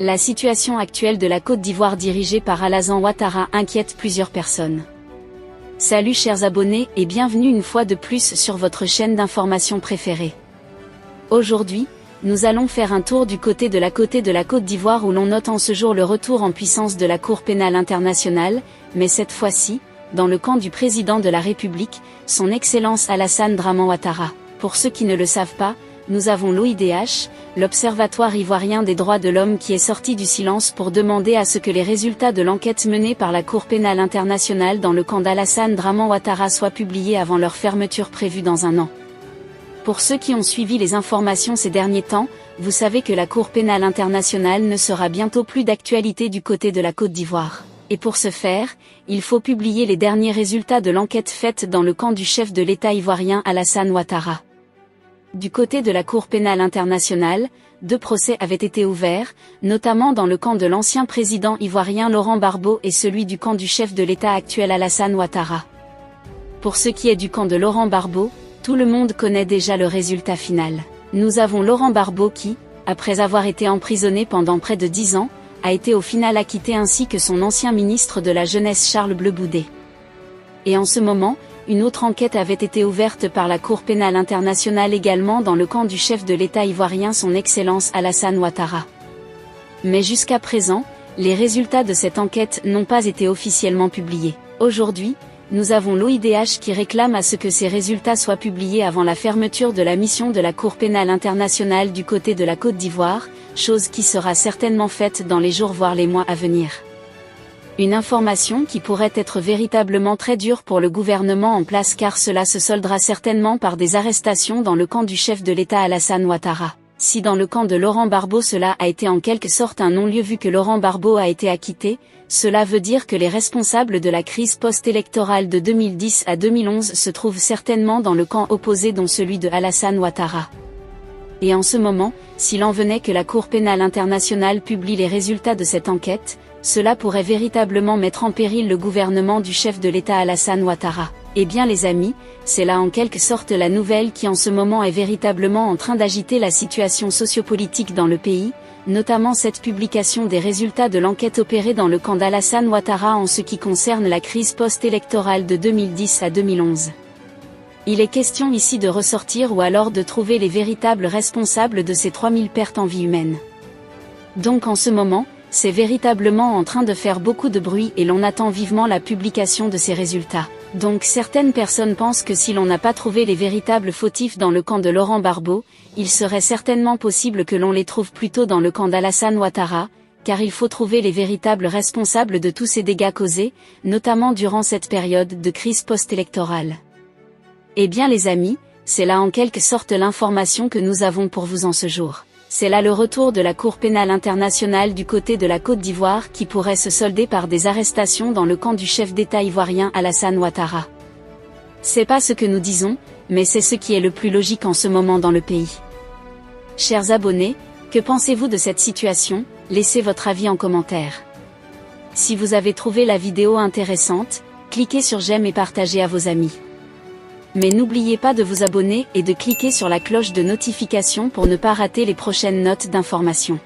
La situation actuelle de la Côte d'Ivoire dirigée par Alassane Ouattara inquiète plusieurs personnes. Salut chers abonnés et bienvenue une fois de plus sur votre chaîne d'information préférée. Aujourd'hui, nous allons faire un tour du côté de la Côte d'Ivoire où l'on note en ce jour le retour en puissance de la Cour pénale internationale, mais cette fois-ci, dans le camp du président de la République, son Excellence Alassane Dramane Ouattara. Pour ceux qui ne le savent pas, nous avons l'OIDH, l'Observatoire ivoirien des droits de l'homme qui est sorti du silence pour demander à ce que les résultats de l'enquête menée par la Cour pénale internationale dans le camp d'Alassane Dramane Ouattara soient publiés avant leur fermeture prévue dans un an. Pour ceux qui ont suivi les informations ces derniers temps, vous savez que la Cour pénale internationale ne sera bientôt plus d'actualité du côté de la Côte d'Ivoire. Et pour ce faire, il faut publier les derniers résultats de l'enquête faite dans le camp du chef de l'État ivoirien Alassane Ouattara. Du côté de la Cour pénale internationale, 2 procès avaient été ouverts, notamment dans le camp de l'ancien président ivoirien Laurent Gbagbo et celui du camp du chef de l'État actuel Alassane Ouattara. Pour ce qui est du camp de Laurent Gbagbo, tout le monde connaît déjà le résultat final. Nous avons Laurent Gbagbo qui, après avoir été emprisonné pendant près de 10 ans, a été au final acquitté ainsi que son ancien ministre de la Jeunesse Charles Bleu Boudet. Et en ce moment, une autre enquête avait été ouverte par la Cour pénale internationale également dans le camp du chef de l'État ivoirien son Excellence Alassane Ouattara. Mais jusqu'à présent, les résultats de cette enquête n'ont pas été officiellement publiés. Aujourd'hui, nous avons l'OIDH qui réclame à ce que ces résultats soient publiés avant la fermeture de la mission de la Cour pénale internationale du côté de la Côte d'Ivoire, chose qui sera certainement faite dans les jours voire les mois à venir. Une information qui pourrait être véritablement très dure pour le gouvernement en place car cela se soldera certainement par des arrestations dans le camp du chef de l'État Alassane Ouattara. Si dans le camp de Laurent Gbagbo cela a été en quelque sorte un non-lieu vu que Laurent Gbagbo a été acquitté, cela veut dire que les responsables de la crise post-électorale de 2010 à 2011 se trouvent certainement dans le camp opposé dont celui de Alassane Ouattara. Et en ce moment, s'il en venait que la Cour pénale internationale publie les résultats de cette enquête, cela pourrait véritablement mettre en péril le gouvernement du chef de l'État Alassane Ouattara. Eh bien les amis, c'est là en quelque sorte la nouvelle qui en ce moment est véritablement en train d'agiter la situation sociopolitique dans le pays, notamment cette publication des résultats de l'enquête opérée dans le camp d'Alassane Ouattara en ce qui concerne la crise post-électorale de 2010 à 2011. Il est question ici de ressortir ou alors de trouver les véritables responsables de ces 3000 pertes en vie humaine. Donc en ce moment, c'est véritablement en train de faire beaucoup de bruit et l'on attend vivement la publication de ces résultats. Donc certaines personnes pensent que si l'on n'a pas trouvé les véritables fautifs dans le camp de Laurent Gbagbo, il serait certainement possible que l'on les trouve plutôt dans le camp d'Alassane Ouattara, car il faut trouver les véritables responsables de tous ces dégâts causés, notamment durant cette période de crise post-électorale. Eh bien les amis, c'est là en quelque sorte l'information que nous avons pour vous en ce jour. C'est là le retour de la Cour pénale internationale du côté de la Côte d'Ivoire qui pourrait se solder par des arrestations dans le camp du chef d'État ivoirien Alassane Ouattara. C'est pas ce que nous disons, mais c'est ce qui est le plus logique en ce moment dans le pays. Chers abonnés, que pensez-vous de cette situation? Laissez votre avis en commentaire. Si vous avez trouvé la vidéo intéressante, cliquez sur j'aime et partagez à vos amis. Mais n'oubliez pas de vous abonner et de cliquer sur la cloche de notification pour ne pas rater les prochaines notes d'information.